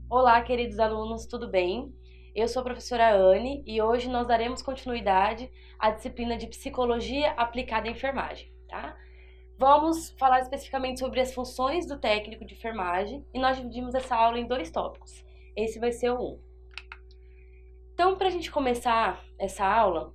Olá, queridos alunos, tudo bem? Eu sou a professora Anne e hoje nós daremos continuidade à disciplina de Psicologia aplicada à enfermagem, tá? Vamos falar especificamente sobre as funções do técnico de enfermagem e nós dividimos essa aula em 2 tópicos. Esse vai ser o 1. Então, para a gente começar essa aula,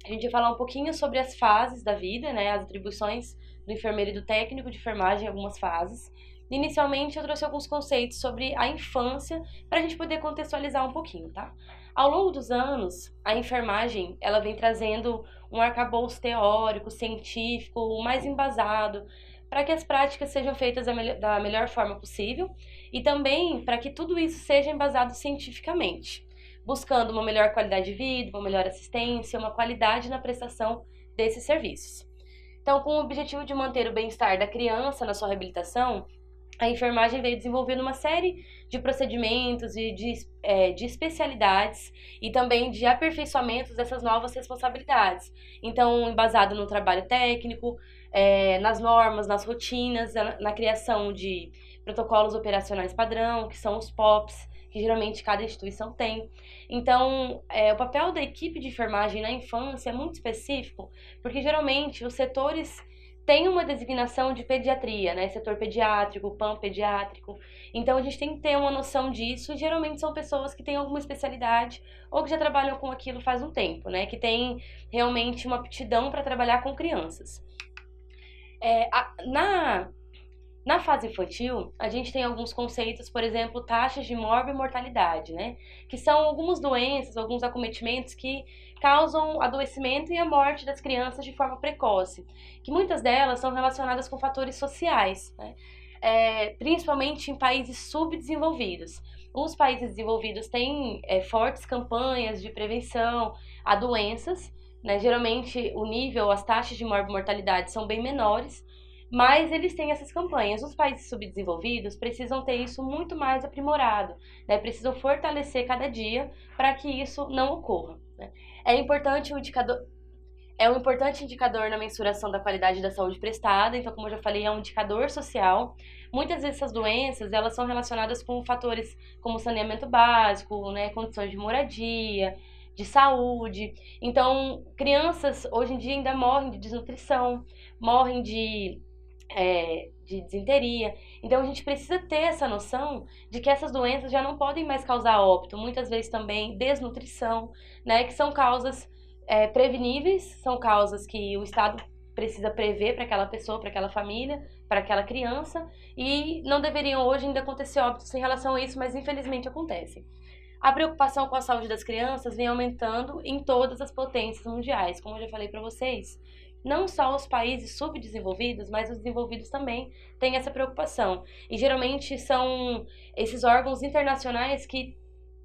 a gente vai falar um pouquinho sobre as fases da vida, né? As atribuições do enfermeiro e do técnico de enfermagem em algumas fases. Inicialmente, eu trouxe alguns conceitos sobre a infância para a gente poder contextualizar um pouquinho, tá? Ao longo dos anos, a enfermagem ela vem trazendo um arcabouço teórico, científico, mais embasado, para que as práticas sejam feitas da melhor forma possível e também para que tudo isso seja embasado cientificamente, buscando uma melhor qualidade de vida, uma melhor assistência, uma qualidade na prestação desses serviços. Então, com o objetivo de manter o bem-estar da criança na sua reabilitação, a enfermagem veio desenvolvendo uma série de procedimentos e de especialidades e também de aperfeiçoamentos dessas novas responsabilidades. Então, embasado no trabalho técnico, nas normas, nas rotinas, na criação de protocolos operacionais padrão, que são os POPs, que geralmente cada instituição tem. Então, o papel da equipe de enfermagem na infância é muito específico, porque geralmente os setores têm uma designação de pediatria, né? Setor pediátrico, PAM pediátrico. Então, a gente tem que ter uma noção disso, e geralmente são pessoas que têm alguma especialidade ou que já trabalham com aquilo faz um tempo, né? Que têm realmente uma aptidão para trabalhar com crianças. Na fase infantil, a gente tem alguns conceitos, por exemplo, taxas de morbimortalidade, né? Que são algumas doenças, alguns acometimentos que causam adoecimento e a morte das crianças de forma precoce, que muitas delas são relacionadas com fatores sociais, né? Principalmente em países subdesenvolvidos. Os países desenvolvidos têm fortes campanhas de prevenção a doenças, né? Geralmente o nível, as taxas de morbimortalidade são bem menores, mas eles têm essas campanhas. Os países subdesenvolvidos precisam ter isso muito mais aprimorado, né? Precisam fortalecer cada dia para que isso não ocorra, né? É um importante indicador na mensuração da qualidade da saúde prestada. Então, como eu já falei, é um indicador social. Muitas vezes essas doenças, elas são relacionadas com fatores como saneamento básico, né? Condições de moradia, de saúde. Então, crianças hoje em dia ainda morrem de desnutrição, morrem de disenteria. Então, a gente precisa ter essa noção de que essas doenças já não podem mais causar óbito, muitas vezes também desnutrição, né, que são causas preveníveis, são causas que o Estado precisa prever para aquela pessoa, para aquela família, para aquela criança, e não deveriam hoje ainda acontecer óbitos em relação a isso, mas infelizmente acontece. A preocupação com a saúde das crianças vem aumentando em todas as potências mundiais, como eu já falei para vocês. Não só os países subdesenvolvidos, mas os desenvolvidos também têm essa preocupação. E geralmente são esses órgãos internacionais que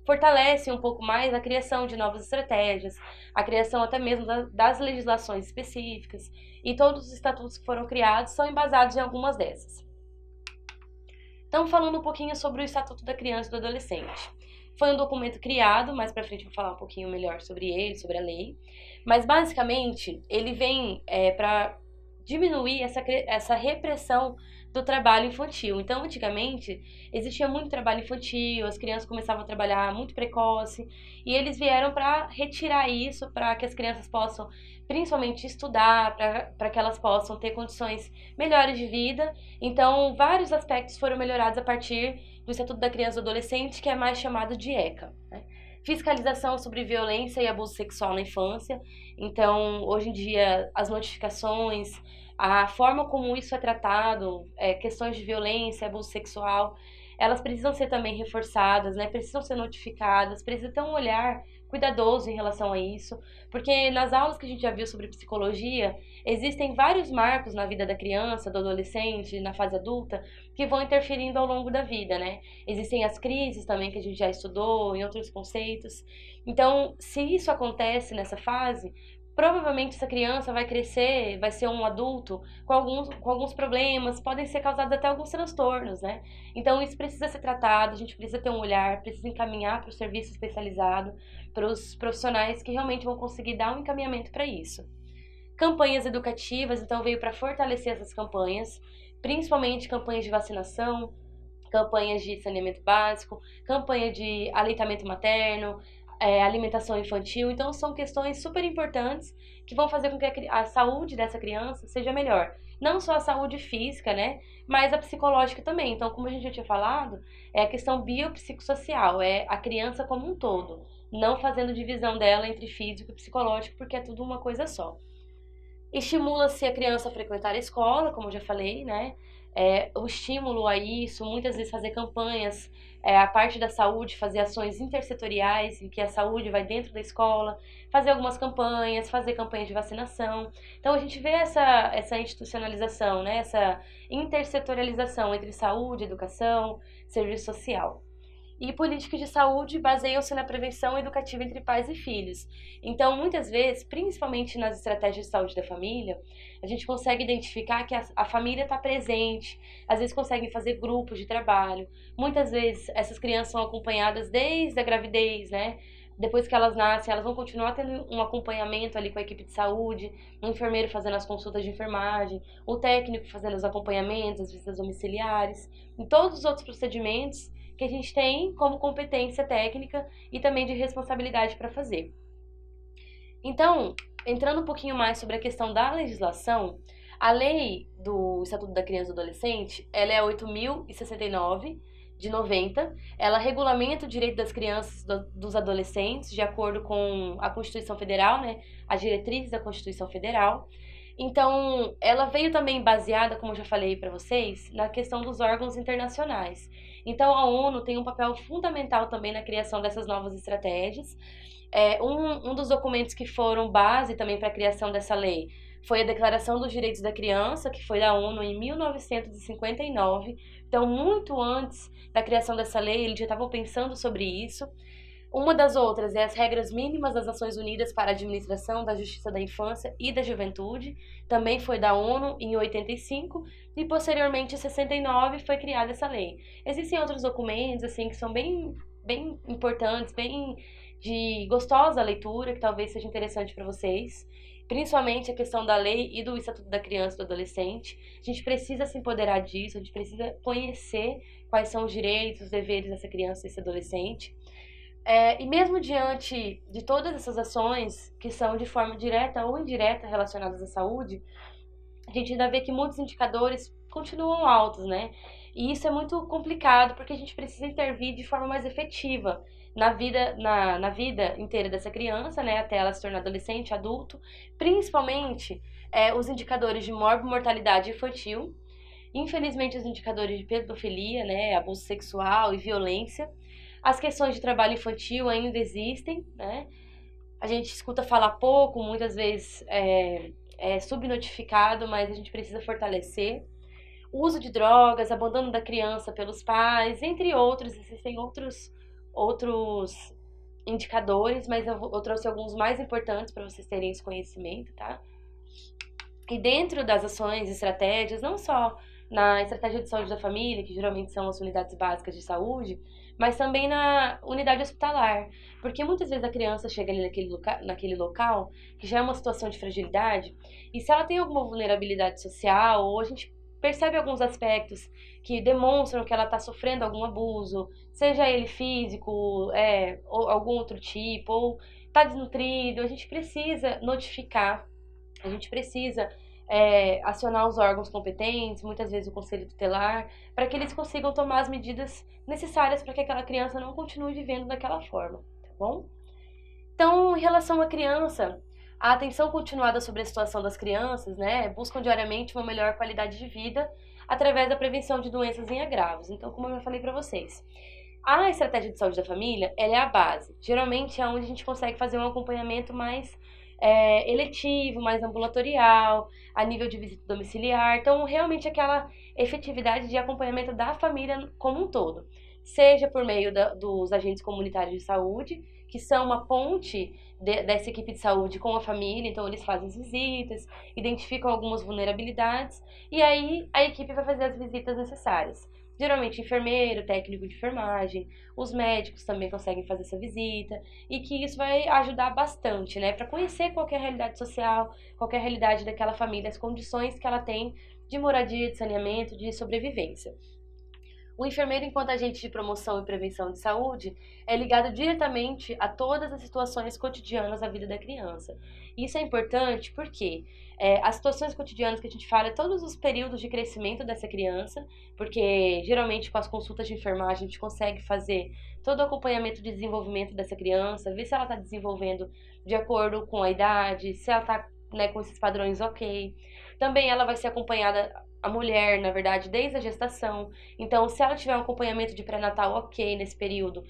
fortalecem um pouco mais a criação de novas estratégias, a criação até mesmo das legislações específicas. E todos os estatutos que foram criados são embasados em algumas dessas. Então, falando um pouquinho sobre o Estatuto da Criança e do Adolescente. Foi um documento criado, mais pra frente eu vou falar um pouquinho melhor sobre ele, sobre a lei. Mas, basicamente, ele vem para diminuir essa repressão do trabalho infantil. Então, antigamente, existia muito trabalho infantil, as crianças começavam a trabalhar muito precoce, e eles vieram para retirar isso, para que as crianças possam, principalmente, estudar, para que elas possam ter condições melhores de vida. Então, vários aspectos foram melhorados a partir do Estatuto da Criança e do Adolescente, que é mais chamado de ECA, né? Fiscalização sobre violência e abuso sexual na infância. Então, hoje em dia, as notificações, a forma como isso é tratado, questões de violência, abuso sexual, elas precisam ser também reforçadas, né? Precisam ser notificadas, precisa ter um olhar cuidadoso em relação a isso, porque nas aulas que a gente já viu sobre psicologia, existem vários marcos na vida da criança, do adolescente, na fase adulta, que vão interferindo ao longo da vida, né? Existem as crises também que a gente já estudou em outros conceitos. Então, se isso acontece nessa fase, provavelmente essa criança vai crescer, vai ser um adulto com alguns problemas, podem ser causados até alguns transtornos, né? Então isso precisa ser tratado, a gente precisa ter um olhar, precisa encaminhar para o serviço especializado, para os profissionais que realmente vão conseguir dar um encaminhamento para isso. Campanhas educativas, então veio para fortalecer essas campanhas, principalmente campanhas de vacinação, campanhas de saneamento básico, campanha de aleitamento materno, alimentação infantil. Então, são questões super importantes que vão fazer com que a saúde dessa criança seja melhor. Não só a saúde física, né? Mas a psicológica também. Então, como a gente já tinha falado, é a questão biopsicossocial, é a criança como um todo. Não fazendo divisão dela entre físico e psicológico, porque é tudo uma coisa só. Estimula-se a criança a frequentar a escola, como eu já falei, né? O estímulo a isso, muitas vezes fazer campanhas, a parte da saúde, fazer ações intersetoriais, em que a saúde vai dentro da escola, fazer algumas campanhas, fazer campanhas de vacinação. Então a gente vê essa institucionalização, né? Essa intersetorialização entre saúde, educação, serviço social. E políticas de saúde baseiam-se na prevenção educativa entre pais e filhos. Então, muitas vezes, principalmente nas estratégias de saúde da família, a gente consegue identificar que a família está presente, às vezes conseguem fazer grupos de trabalho. Muitas vezes, essas crianças são acompanhadas desde a gravidez, né? Depois que elas nascem, elas vão continuar tendo um acompanhamento ali com a equipe de saúde, o enfermeiro fazendo as consultas de enfermagem, o técnico fazendo os acompanhamentos, as visitas domiciliares, em todos os outros procedimentos que a gente tem como competência técnica e também de responsabilidade para fazer. Então, entrando um pouquinho mais sobre a questão da legislação, a lei do Estatuto da Criança e do Adolescente, ela é 8.069 de 90, ela regulamenta o direito das crianças e dos adolescentes de acordo com a Constituição Federal, né, as diretrizes da Constituição Federal. Então, ela veio também baseada, como eu já falei para vocês, na questão dos órgãos internacionais. Então, a ONU tem um papel fundamental também na criação dessas novas estratégias. Um dos documentos que foram base também para a criação dessa lei foi a Declaração dos Direitos da Criança, que foi da ONU em 1959. Então, muito antes da criação dessa lei, eles já estavam pensando sobre isso. Uma das outras é as regras mínimas das Nações Unidas para a administração da justiça da infância e da juventude, também foi da ONU em 85 e posteriormente em 69 foi criada essa lei. Existem outros documentos assim que são bem importantes, bem de gostosa leitura, que talvez seja interessante para vocês, principalmente a questão da lei e do Estatuto da Criança e do Adolescente. A gente precisa se empoderar disso, a gente precisa conhecer quais são os direitos, os deveres dessa criança e desse adolescente. E mesmo diante de todas essas ações, que são de forma direta ou indireta relacionadas à saúde, a gente ainda vê que muitos indicadores continuam altos, né? E isso é muito complicado, porque a gente precisa intervir de forma mais efetiva na vida, na vida inteira dessa criança, né? Até ela se tornar adolescente, adulto. Principalmente os indicadores de mortalidade infantil. Infelizmente, os indicadores de pedofilia, né? Abuso sexual e violência. As questões de trabalho infantil ainda existem, né? A gente escuta falar pouco, muitas vezes é subnotificado, mas a gente precisa fortalecer. O uso de drogas, abandono da criança pelos pais, entre outros, existem outros indicadores, mas eu trouxe alguns mais importantes para vocês terem esse conhecimento, tá? E dentro das ações e estratégias, não só na estratégia de saúde da família, que geralmente são as unidades básicas de saúde, mas também na unidade hospitalar. Porque muitas vezes a criança chega ali naquele local, que já é uma situação de fragilidade, e se ela tem alguma vulnerabilidade social, ou a gente percebe alguns aspectos que demonstram que ela está sofrendo algum abuso, seja ele físico, ou algum outro tipo, ou está desnutrido, a gente precisa notificar, a gente precisa acionar os órgãos competentes, muitas vezes o conselho tutelar, para que eles consigam tomar as medidas necessárias para que aquela criança não continue vivendo daquela forma, tá bom? Então, em relação à criança, a atenção continuada sobre a situação das crianças, né, buscam diariamente uma melhor qualidade de vida através da prevenção de doenças em agravos. Então, como eu já falei para vocês, a estratégia de saúde da família, ela é a base. Geralmente é onde a gente consegue fazer um acompanhamento mais eletivo, mais ambulatorial, a nível de visita domiciliar. Então, realmente aquela efetividade de acompanhamento da família como um todo. Seja por meio dos agentes comunitários de saúde, que são uma ponte dessa equipe de saúde com a família, então eles fazem as visitas, identificam algumas vulnerabilidades e aí a equipe vai fazer as visitas necessárias. Geralmente enfermeiro, técnico de enfermagem, os médicos também conseguem fazer essa visita e que isso vai ajudar bastante, né, para conhecer qual que é a realidade social, qual que é a realidade daquela família, as condições que ela tem de moradia, de saneamento, de sobrevivência. O enfermeiro, enquanto agente de promoção e prevenção de saúde, é ligado diretamente a todas as situações cotidianas da vida da criança. Isso é importante porque as situações cotidianas que a gente fala é todos os períodos de crescimento dessa criança, porque geralmente com as consultas de enfermagem a gente consegue fazer todo o acompanhamento de desenvolvimento dessa criança, ver se ela está desenvolvendo de acordo com a idade, se ela está, né, com esses padrões ok. Também ela vai ser acompanhada, a mulher, na verdade, desde a gestação. Então, se ela tiver um acompanhamento de pré-natal ok nesse período,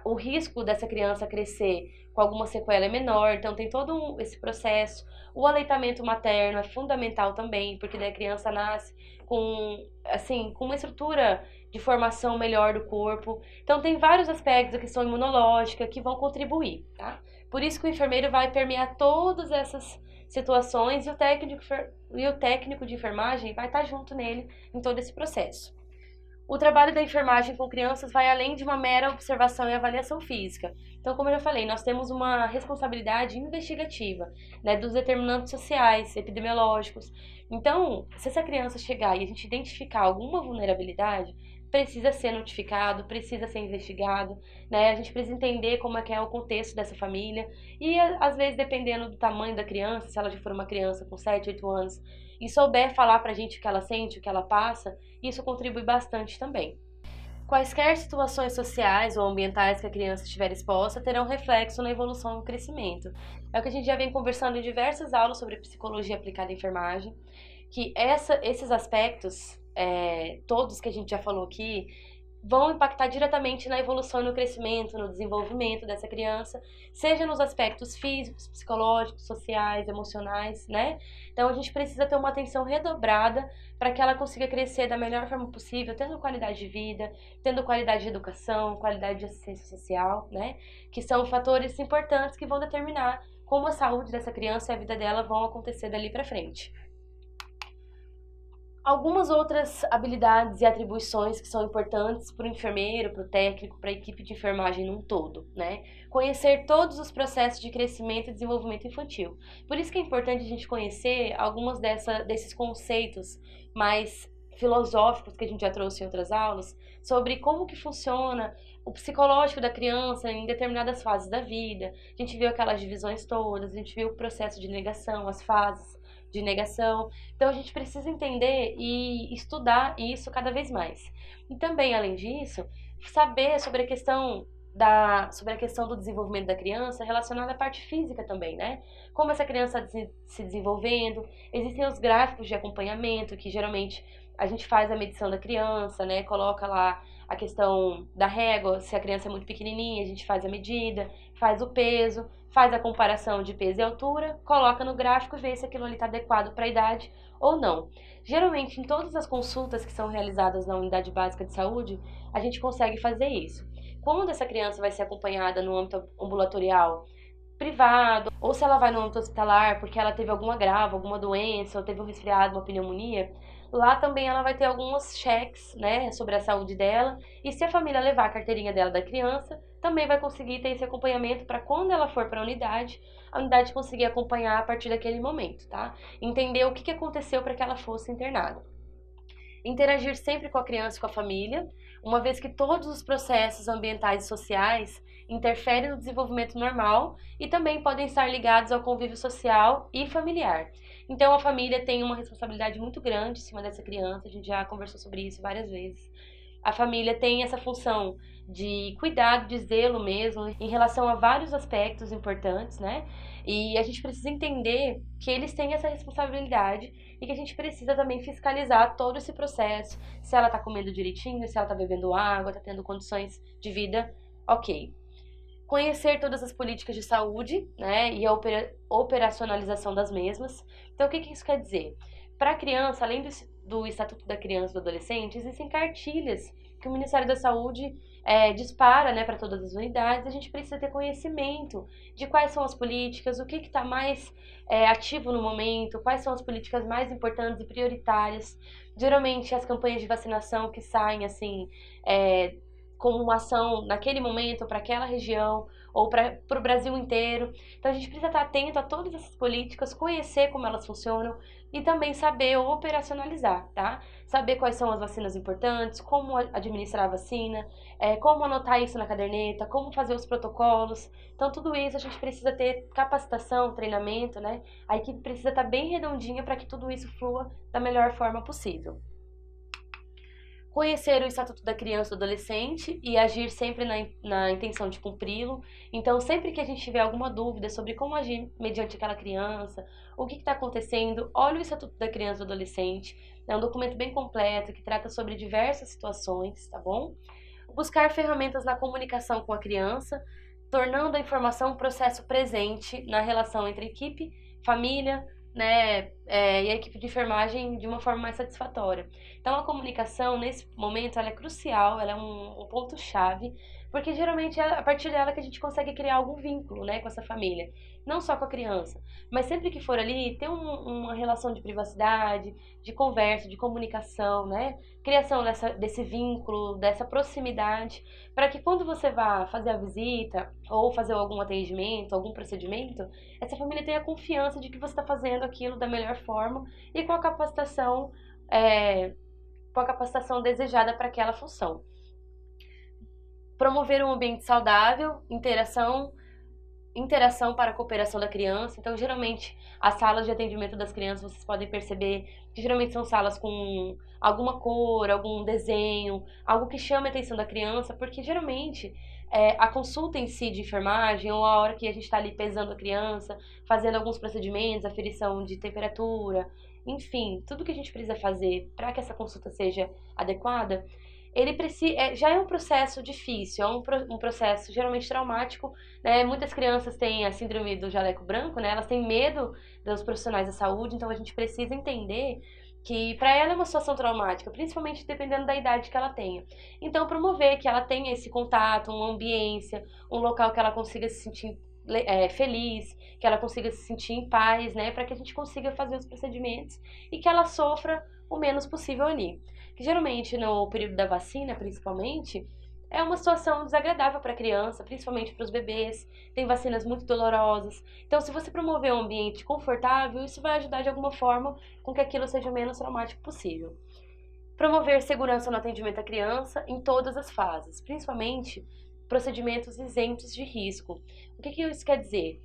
o risco dessa criança crescer com alguma sequela é menor. Então, tem todo esse processo. O aleitamento materno é fundamental também, porque daí a criança nasce com, assim, com uma estrutura de formação melhor do corpo. Então, tem vários aspectos, a questão imunológica, que vão contribuir, tá? Por isso que o enfermeiro vai permear todas essas situações e o técnico de enfermagem vai estar junto nele em todo esse processo. O trabalho da enfermagem com crianças vai além de uma mera observação e avaliação física. Então, como eu já falei, nós temos uma responsabilidade investigativa, né, dos determinantes sociais, epidemiológicos. Então, se essa criança chegar e a gente identificar alguma vulnerabilidade, precisa ser notificado, precisa ser investigado, né? A gente precisa entender como é que é o contexto dessa família e, às vezes, dependendo do tamanho da criança, se ela já for uma criança com 7, 8 anos e souber falar pra gente o que ela sente, o que ela passa, isso contribui bastante também. Quaisquer situações sociais ou ambientais que a criança estiver exposta terão reflexo na evolução e no crescimento. É o que a gente já vem conversando em diversas aulas sobre psicologia aplicada à enfermagem, que esses aspectos, todos que a gente já falou aqui, vão impactar diretamente na evolução e no crescimento, no desenvolvimento dessa criança, seja nos aspectos físicos, psicológicos, sociais, emocionais, né? Então a gente precisa ter uma atenção redobrada para que ela consiga crescer da melhor forma possível, tendo qualidade de vida, tendo qualidade de educação, qualidade de assistência social, né? Que são fatores importantes que vão determinar como a saúde dessa criança e a vida dela vão acontecer dali para frente. Algumas outras habilidades e atribuições que são importantes para o enfermeiro, para o técnico, para a equipe de enfermagem num todo, né? Conhecer todos os processos de crescimento e desenvolvimento infantil. Por isso que é importante a gente conhecer algumas desses conceitos mais filosóficos que a gente já trouxe em outras aulas, sobre como que funciona o psicológico da criança em determinadas fases da vida. A gente viu aquelas divisões todas, a gente viu o processo de negação, as fases de negação. Então a gente precisa entender e estudar isso cada vez mais. E também, além disso, saber sobre a questão do desenvolvimento da criança relacionada à parte física também, né? Como essa criança está se desenvolvendo. Existem os gráficos de acompanhamento, que geralmente a gente faz a medição da criança, né? Coloca lá a questão da régua, se a criança é muito pequenininha, a gente faz a medida, faz o peso, faz a comparação de peso e altura, coloca no gráfico e vê se aquilo ali está adequado para a idade ou não. Geralmente, em todas as consultas que são realizadas na unidade básica de saúde, a gente consegue fazer isso. Quando essa criança vai ser acompanhada no âmbito ambulatorial, privado, ou se ela vai no âmbito hospitalar porque ela teve algum agravo, alguma doença, ou teve um resfriado, uma pneumonia, lá também ela vai ter alguns cheques, né, sobre a saúde dela, e se a família levar a carteirinha dela da criança, também vai conseguir ter esse acompanhamento para quando ela for para a unidade conseguir acompanhar a partir daquele momento, tá? Entender o que aconteceu para que ela fosse internada. Interagir sempre com a criança e com a família, uma vez que todos os processos ambientais e sociais interferem no desenvolvimento normal e também podem estar ligados ao convívio social e familiar. Então a família tem uma responsabilidade muito grande em cima dessa criança, a gente já conversou sobre isso várias vezes. A família tem essa função de cuidado, de zelo mesmo, em relação a vários aspectos importantes, né? E a gente precisa entender que eles têm essa responsabilidade e que a gente precisa também fiscalizar todo esse processo, se ela tá comendo direitinho, se ela tá bebendo água, tá tendo condições de vida ok. Conhecer todas as políticas de saúde, né, e a operacionalização das mesmas. Então, o que isso quer dizer? Para a criança, além do Estatuto da Criança e do Adolescente, existem cartilhas que o Ministério da Saúde dispara, né, para todas as unidades. A gente precisa ter conhecimento de quais são as políticas, o que está mais ativo no momento, quais são as políticas mais importantes e prioritárias. Geralmente, as campanhas de vacinação que saem, assim, como uma ação naquele momento para aquela região ou para o Brasil inteiro. Então a gente precisa estar atento a todas essas políticas, conhecer como elas funcionam e também saber operacionalizar, tá? Saber quais são as vacinas importantes, como administrar a vacina, como anotar isso na caderneta, como fazer os protocolos. Então tudo isso a gente precisa ter capacitação, treinamento, né? A equipe precisa estar bem redondinha para que tudo isso flua da melhor forma possível. Conhecer o Estatuto da Criança e do Adolescente e agir sempre na intenção de cumpri-lo. Então, sempre que a gente tiver alguma dúvida sobre como agir mediante aquela criança, o que está acontecendo, olha o Estatuto da Criança e do Adolescente. É um documento bem completo que trata sobre diversas situações, tá bom? Buscar ferramentas na comunicação com a criança, tornando a informação um processo presente na relação entre equipe, família, né, e a equipe de enfermagem de uma forma mais satisfatória. Então, a comunicação, nesse momento, ela é crucial, ela é um ponto-chave, porque geralmente é a partir dela que a gente consegue criar algum vínculo, né, com essa família. Não só com a criança, mas sempre que for ali, ter uma relação de privacidade, de conversa, de comunicação, né, criação desse vínculo, dessa proximidade, para que quando você vá fazer a visita ou fazer algum atendimento, algum procedimento, essa família tenha confiança de que você está fazendo aquilo da melhor forma e com a capacitação desejada para aquela função. Promover um ambiente saudável, interação para a cooperação da criança. Então, geralmente, as salas de atendimento das crianças, vocês podem perceber que geralmente são salas com alguma cor, algum desenho, algo que chame a atenção da criança, porque geralmente a consulta em si de enfermagem, ou a hora que a gente está ali pesando a criança, fazendo alguns procedimentos, aferição de temperatura, enfim, tudo que a gente precisa fazer para que essa consulta seja adequada, já é um processo difícil, é um processo geralmente traumático, né? Muitas crianças têm a síndrome do jaleco branco, né? Elas têm medo dos profissionais da saúde, então a gente precisa entender que para ela é uma situação traumática, principalmente dependendo da idade que ela tenha. Então, promover que ela tenha esse contato, uma ambiência, um local que ela consiga se sentir feliz, que ela consiga se sentir em paz, né? Para que a gente consiga fazer os procedimentos e que ela sofra o menos possível ali. Que geralmente no período da vacina, principalmente, é uma situação desagradável para a criança, principalmente para os bebês. Tem vacinas muito dolorosas. Então, se você promover um ambiente confortável, isso vai ajudar de alguma forma com que aquilo seja o menos traumático possível. Promover segurança no atendimento à criança em todas as fases, principalmente procedimentos isentos de risco. O que isso quer dizer?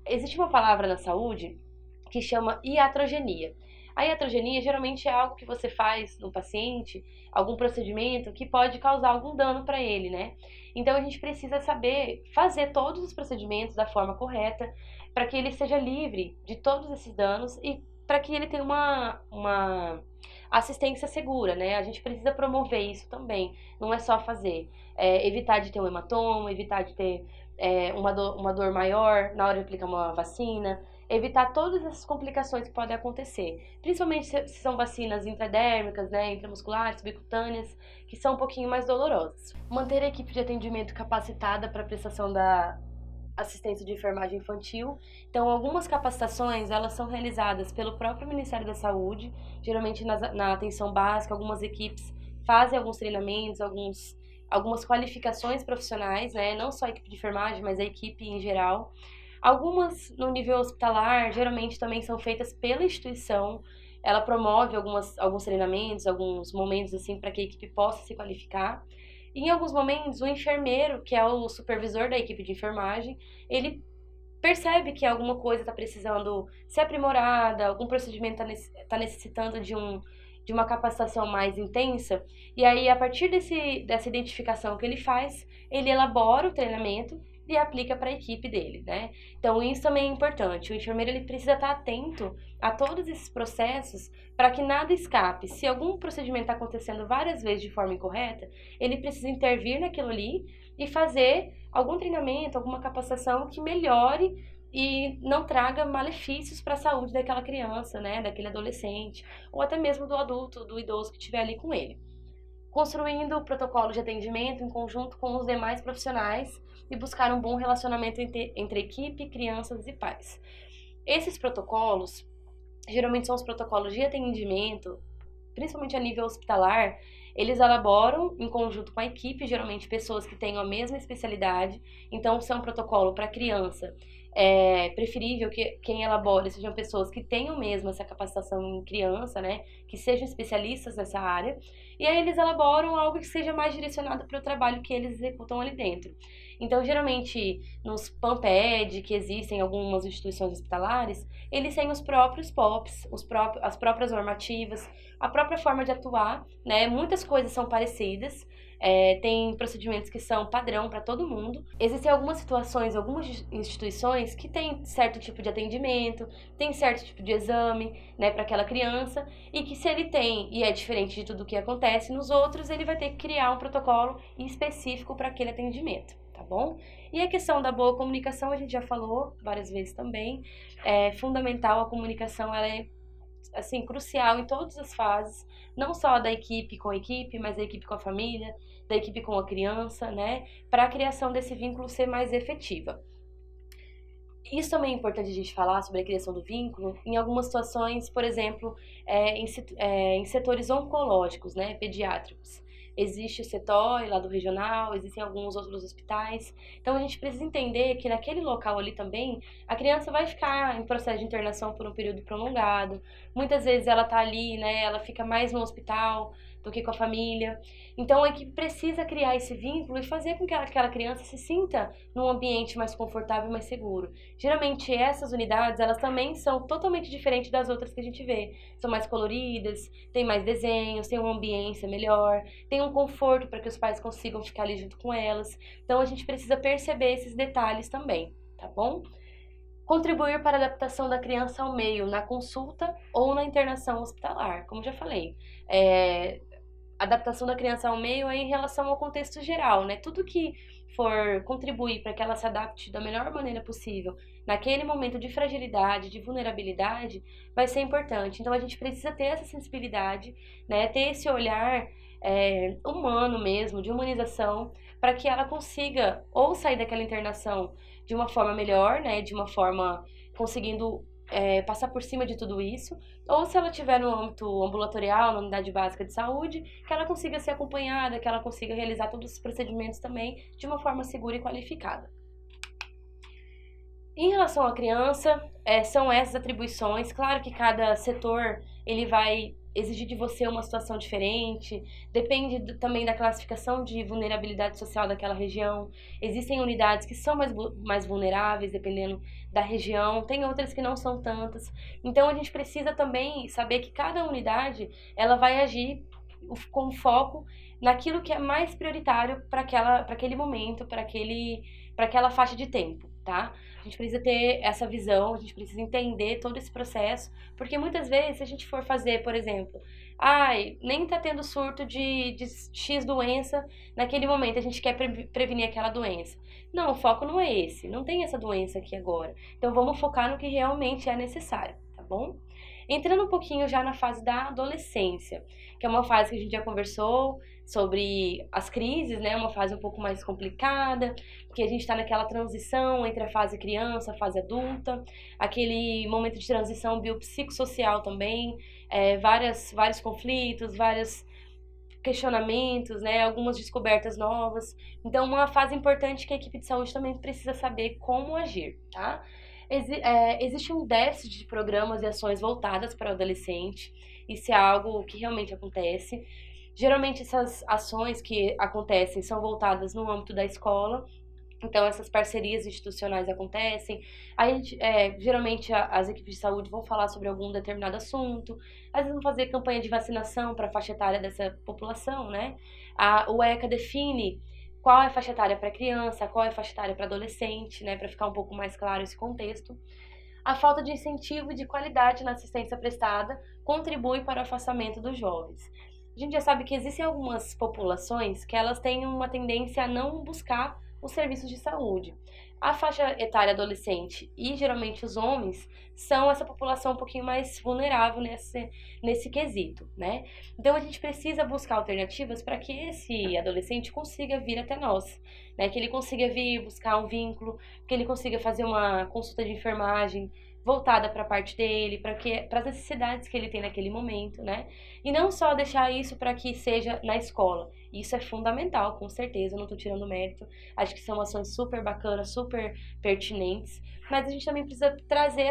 Existe uma palavra na saúde que chama iatrogenia. A iatrogenia geralmente é algo que você faz no paciente, algum procedimento que pode causar algum dano para ele, né? Então a gente precisa saber fazer todos os procedimentos da forma correta para que ele seja livre de todos esses danos e para que ele tenha uma assistência segura, né? A gente precisa promover isso também, não é só fazer. Evitar de ter um hematoma, evitar de ter uma dor maior na hora de aplicar uma vacina, evitar todas essas complicações que podem acontecer, principalmente se são vacinas intradérmicas, né, intramusculares, subcutâneas, que são um pouquinho mais dolorosas. Manter a equipe de atendimento capacitada para a prestação da assistência de enfermagem infantil. Então, algumas capacitações, elas são realizadas pelo próprio Ministério da Saúde, geralmente na atenção básica, algumas equipes fazem alguns treinamentos, algumas qualificações profissionais, né, não só a equipe de enfermagem, mas a equipe em geral. Algumas no nível hospitalar, geralmente também são feitas pela instituição. Ela promove alguns treinamentos, alguns momentos assim para que a equipe possa se qualificar. E em alguns momentos, o enfermeiro, que é o supervisor da equipe de enfermagem, ele percebe que alguma coisa está precisando ser aprimorada, algum procedimento está necessitando de uma capacitação mais intensa. E aí, a partir dessa identificação que ele faz, ele elabora o treinamento e aplica para a equipe dele, né? Então, isso também é importante. O enfermeiro ele precisa estar atento a todos esses processos para que nada escape. Se algum procedimento está acontecendo várias vezes de forma incorreta, ele precisa intervir naquilo ali e fazer algum treinamento, alguma capacitação que melhore e não traga malefícios para a saúde daquela criança, né, daquele adolescente, ou até mesmo do adulto, do idoso que estiver ali com ele. Construindo o protocolo de atendimento em conjunto com os demais profissionais e buscar um bom relacionamento entre equipe, crianças e pais. Esses protocolos, geralmente são os protocolos de atendimento, principalmente a nível hospitalar, eles elaboram em conjunto com a equipe, geralmente pessoas que tenham a mesma especialidade. Então, se é um protocolo para criança, é preferível que quem elabore sejam pessoas que tenham mesmo essa capacitação em criança, né? Que sejam especialistas nessa área. E aí eles elaboram algo que seja mais direcionado para o trabalho que eles executam ali dentro. Então, geralmente, nos PAMPED, que existem em algumas instituições hospitalares, eles têm os próprios POPs, as próprias normativas, a própria forma de atuar, né? Muitas coisas são parecidas, tem procedimentos que são padrão para todo mundo. Existem algumas situações, algumas instituições que têm certo tipo de atendimento, tem certo tipo de exame, né, para aquela criança, e que se ele tem e é diferente de tudo o que acontece nos outros, ele vai ter que criar um protocolo específico para aquele atendimento. Tá bom? E a questão da boa comunicação, a gente já falou várias vezes também. É fundamental a comunicação, ela é assim, crucial em todas as fases, não só da equipe com a equipe, mas da equipe com a família, da equipe com a criança, né? Para a criação desse vínculo ser mais efetiva. Isso também é importante a gente falar sobre a criação do vínculo em algumas situações, por exemplo, em setores oncológicos, né, pediátricos. Existe o CETOI lá do regional, existem alguns outros hospitais. Então a gente precisa entender que naquele local ali também, a criança vai ficar em processo de internação por um período prolongado. Muitas vezes ela tá ali, né, ela fica mais no hospital do que com a família. Então a equipe precisa criar esse vínculo e fazer com que aquela criança se sinta num ambiente mais confortável e mais seguro. Geralmente essas unidades, elas também são totalmente diferentes das outras que a gente vê. São mais coloridas, tem mais desenhos, tem uma ambiência melhor, tem um conforto para que os pais consigam ficar ali junto com elas. Então a gente precisa perceber esses detalhes também, tá bom? Contribuir para a adaptação da criança ao meio, na consulta ou na internação hospitalar, como já falei. Adaptação da criança ao meio é em relação ao contexto geral, né? Tudo que for contribuir para que ela se adapte da melhor maneira possível naquele momento de fragilidade, de vulnerabilidade, vai ser importante. Então a gente precisa ter essa sensibilidade, né? Ter esse olhar humano mesmo, de humanização, para que ela consiga ou sair daquela internação de uma forma melhor, né? De uma forma conseguindo passar por cima de tudo isso, ou se ela estiver no âmbito ambulatorial, na unidade básica de saúde, que ela consiga ser acompanhada, que ela consiga realizar todos os procedimentos também de uma forma segura e qualificada. Em relação à criança, são essas atribuições. Claro que cada setor ele vai exigir de você uma situação diferente, depende também da classificação de vulnerabilidade social daquela região. Existem unidades que são mais vulneráveis, dependendo da região, tem outras que não são tantas. Então a gente precisa também saber que cada unidade ela vai agir com foco naquilo que é mais prioritário para aquele momento, para aquela faixa de tempo, tá? A gente precisa ter essa visão, a gente precisa entender todo esse processo, porque muitas vezes, se a gente for fazer, por exemplo, nem tá tendo surto de X doença naquele momento, a gente quer prevenir aquela doença. Não, o foco não é esse, não tem essa doença aqui agora. Então vamos focar no que realmente é necessário, tá bom? Entrando um pouquinho já na fase da adolescência, que é uma fase que a gente já conversou sobre as crises, né? Uma fase um pouco mais complicada, porque a gente está naquela transição entre a fase criança, a fase adulta, aquele momento de transição biopsicossocial também, vários conflitos, vários questionamentos, né? Algumas descobertas novas. Então, uma fase importante que a equipe de saúde também precisa saber como agir, tá? Existe um déficit de programas e ações voltadas para o adolescente. Isso é algo que realmente acontece. Geralmente essas ações que acontecem são voltadas no âmbito da escola, então essas parcerias institucionais acontecem. Geralmente as equipes de saúde vão falar sobre algum determinado assunto, às vezes vão fazer campanha de vacinação para a faixa etária dessa população, né? O ECA define qual é a faixa etária para criança, qual é a faixa etária para adolescente, né, para ficar um pouco mais claro esse contexto. A falta de incentivo e de qualidade na assistência prestada contribui para o afastamento dos jovens. A gente já sabe que existem algumas populações que elas têm uma tendência a não buscar os serviços de saúde. A faixa etária adolescente e geralmente os homens são essa população um pouquinho mais vulnerável nesse quesito, né? Então a gente precisa buscar alternativas para que esse adolescente consiga vir até nós, né? Que ele consiga vir buscar um vínculo, que ele consiga fazer uma consulta de enfermagem voltada para a parte dele, para as necessidades que ele tem naquele momento, né? E não só deixar isso para que seja na escola. Isso é fundamental, com certeza, não estou tirando mérito. Acho que são ações super bacanas, super pertinentes, mas a gente também precisa trazer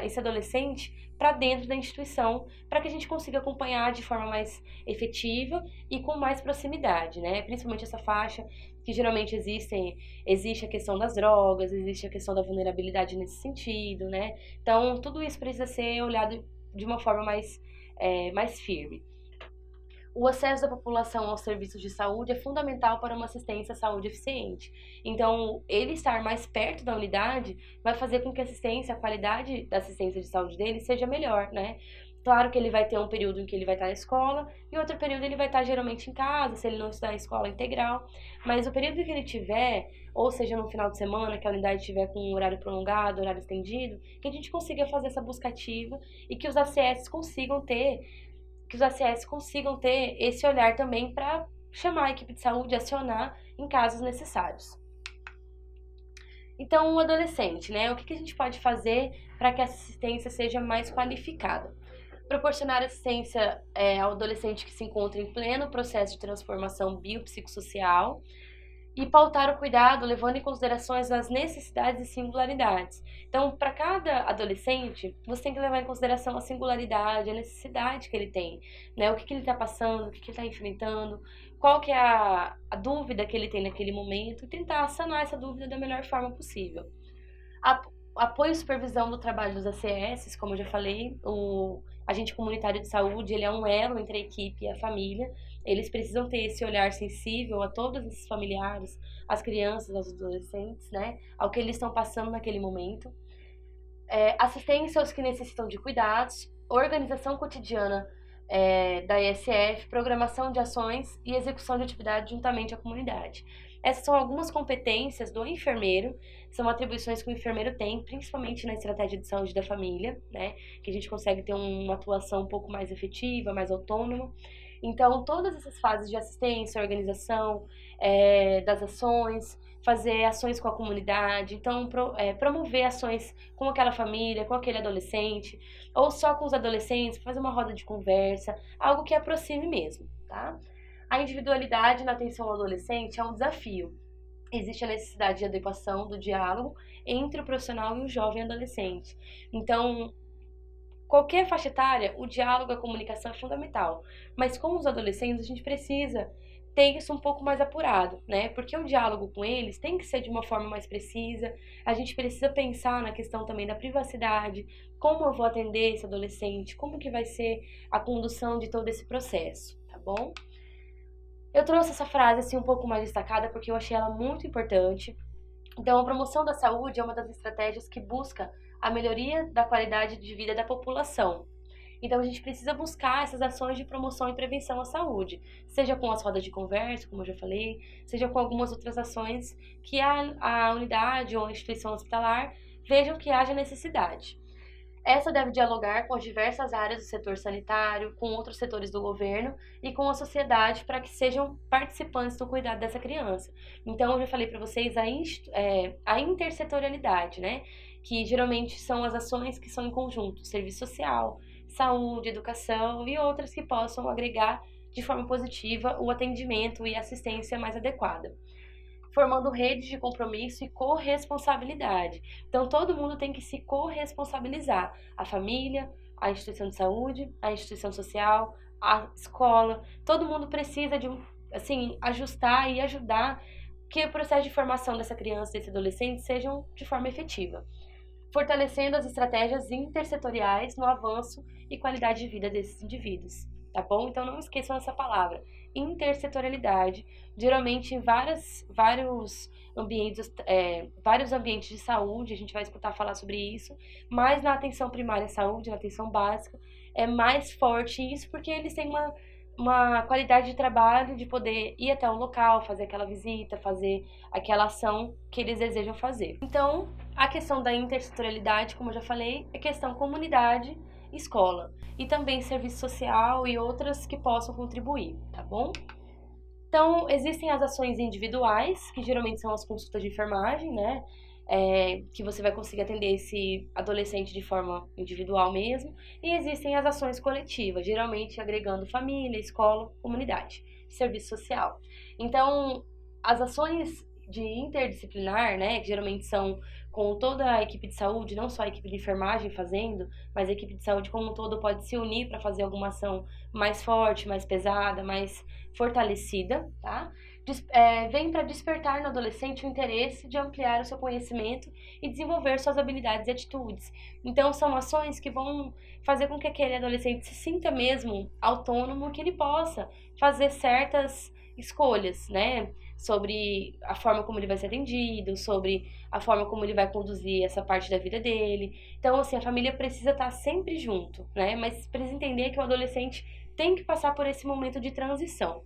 esse adolescente para dentro da instituição, para que a gente consiga acompanhar de forma mais efetiva e com mais proximidade, né? Principalmente essa faixa que geralmente existe a questão das drogas, existe a questão da vulnerabilidade nesse sentido, né? Então, tudo isso precisa ser olhado de uma forma mais firme. O acesso da população aos serviços de saúde é fundamental para uma assistência à saúde eficiente. Então, ele estar mais perto da unidade vai fazer com que a qualidade da assistência de saúde dele seja melhor, né? Claro que ele vai ter um período em que ele vai estar na escola e outro período ele vai estar geralmente em casa, se ele não estudar em escola integral. Mas o período que ele tiver, ou seja, no final de semana, que a unidade estiver com um horário prolongado, horário estendido, que a gente consiga fazer essa busca ativa e que os ACS consigam ter esse olhar também para chamar a equipe de saúde, acionar em casos necessários. Então, o adolescente, né? O que a gente pode fazer para que essa assistência seja mais qualificada? Proporcionar assistência ao adolescente que se encontra em pleno processo de transformação biopsicossocial e pautar o cuidado levando em considerações as necessidades e singularidades. Então, para cada adolescente, você tem que levar em consideração a singularidade, a necessidade que ele tem, né? O que ele está passando, o que ele está enfrentando, qual que é a dúvida que ele tem naquele momento e tentar sanar essa dúvida da melhor forma possível. Apoio e supervisão do trabalho dos ACS, como eu já falei, o agente comunitário de saúde, ele é um elo entre a equipe e a família. Eles precisam ter esse olhar sensível a todos esses familiares, as crianças, aos adolescentes, né? Ao que eles estão passando naquele momento. Assistência aos que necessitam de cuidados, organização cotidiana da ESF, programação de ações e execução de atividades juntamente à comunidade. Essas são algumas competências do enfermeiro, são atribuições que o enfermeiro tem, principalmente na estratégia de saúde da família, né? Que a gente consegue ter uma atuação um pouco mais efetiva, mais autônoma. Então, todas essas fases de assistência, organização das ações, fazer ações com a comunidade, então promover ações com aquela família, com aquele adolescente, ou só com os adolescentes, fazer uma roda de conversa, algo que aproxime mesmo, tá? A individualidade na atenção ao adolescente é um desafio. Existe a necessidade de adequação do diálogo entre o profissional e o jovem adolescente. Então, qualquer faixa etária, o diálogo, a comunicação é fundamental. Mas com os adolescentes, a gente precisa ter isso um pouco mais apurado, né? Porque o diálogo com eles tem que ser de uma forma mais precisa. A gente precisa pensar na questão também da privacidade, como eu vou atender esse adolescente, como que vai ser a condução de todo esse processo, tá bom? Eu trouxe essa frase assim um pouco mais destacada porque eu achei ela muito importante. Então, a promoção da saúde é uma das estratégias que busca a melhoria da qualidade de vida da população. Então, a gente precisa buscar essas ações de promoção e prevenção à saúde, seja com as rodas de conversa, como eu já falei, seja com algumas outras ações que a unidade ou a instituição hospitalar vejam que haja necessidade. Essa deve dialogar com as diversas áreas do setor sanitário, com outros setores do governo e com a sociedade para que sejam participantes do cuidado dessa criança. Então, eu já falei para vocês a intersetorialidade, né? Que geralmente são as ações que são em conjunto, serviço social, saúde, educação e outras que possam agregar de forma positiva o atendimento e assistência mais adequada, formando redes de compromisso e corresponsabilidade. Então, todo mundo tem que se corresponsabilizar. A família, a instituição de saúde, a instituição social, a escola. Todo mundo precisa de, ajustar e ajudar que o processo de formação dessa criança, desse adolescente, sejam de forma efetiva, fortalecendo as estratégias intersetoriais no avanço e qualidade de vida desses indivíduos. Tá bom? Então, não esqueçam essa palavra, intersetorialidade. Geralmente, em vários ambientes de saúde, a gente vai escutar falar sobre isso, mas na atenção primária à saúde, na atenção básica, é mais forte isso porque eles têm uma qualidade de trabalho, de poder ir até o local, fazer aquela visita, fazer aquela ação que eles desejam fazer. Então, a questão da intersetorialidade, como eu já falei, é questão comunidade, escola, e também serviço social e outras que possam contribuir, tá bom? Então, existem as ações individuais, que geralmente são as consultas de enfermagem, né? Que você vai conseguir atender esse adolescente de forma individual mesmo. E existem as ações coletivas, geralmente agregando família, escola, comunidade, serviço social. Então, as ações de interdisciplinar, né, que geralmente são com toda a equipe de saúde, não só a equipe de enfermagem fazendo, mas a equipe de saúde como um todo pode se unir para fazer alguma ação mais forte, mais pesada, mais fortalecida, tá? Vem para despertar no adolescente o interesse de ampliar o seu conhecimento e desenvolver suas habilidades e atitudes. Então, são ações que vão fazer com que aquele adolescente se sinta mesmo autônomo, que ele possa fazer certas escolhas, né? Sobre a forma como ele vai ser atendido, sobre a forma como ele vai conduzir essa parte da vida dele. Então, assim, a família precisa estar sempre junto, né? Mas precisa entender que o adolescente tem que passar por esse momento de transição.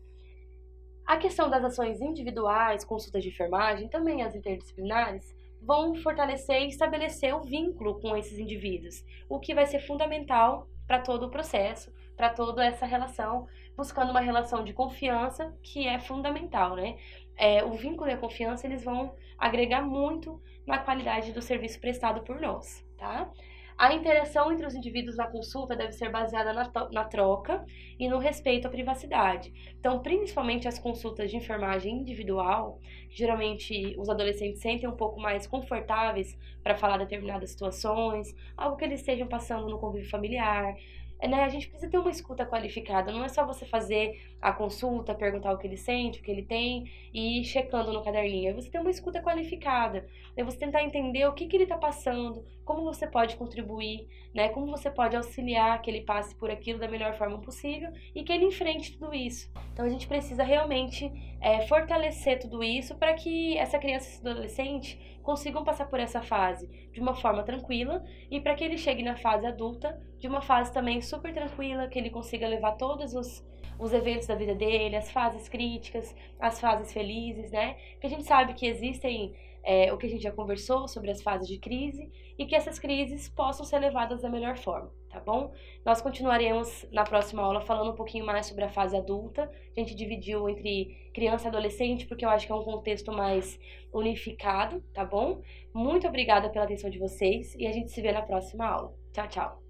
A questão das ações individuais, consultas de enfermagem, também as interdisciplinares, vão fortalecer e estabelecer o vínculo com esses indivíduos, o que vai ser fundamental para todo o processo, para toda essa relação, buscando uma relação de confiança que é fundamental, né? O vínculo e a confiança, eles vão agregar muito na qualidade do serviço prestado por nós, tá? A interação entre os indivíduos na consulta deve ser baseada na troca e no respeito à privacidade. Então, principalmente as consultas de enfermagem individual, geralmente os adolescentes sentem um pouco mais confortáveis para falar determinadas situações, algo que eles estejam passando no convívio familiar. Né? A gente precisa ter uma escuta qualificada, não é só você fazer a consulta, perguntar o que ele sente, o que ele tem e ir checando no caderninho. É você ter uma escuta qualificada, é você tentar entender o que ele está passando, como você pode contribuir, né? Como você pode auxiliar que ele passe por aquilo da melhor forma possível e que ele enfrente tudo isso. Então a gente precisa realmente fortalecer tudo isso para que essa criança e esse adolescente consigam passar por essa fase de uma forma tranquila e para que ele chegue na fase adulta de uma fase também super tranquila, que ele consiga levar todos os eventos da vida dele, as fases críticas, as fases felizes, né? Que a gente sabe que existem o que a gente já conversou sobre as fases de crise e que essas crises possam ser levadas da melhor forma, tá bom? Nós continuaremos na próxima aula falando um pouquinho mais sobre a fase adulta. A gente dividiu entre criança e adolescente porque eu acho que é um contexto mais unificado, tá bom? Muito obrigada pela atenção de vocês e a gente se vê na próxima aula. Tchau, tchau!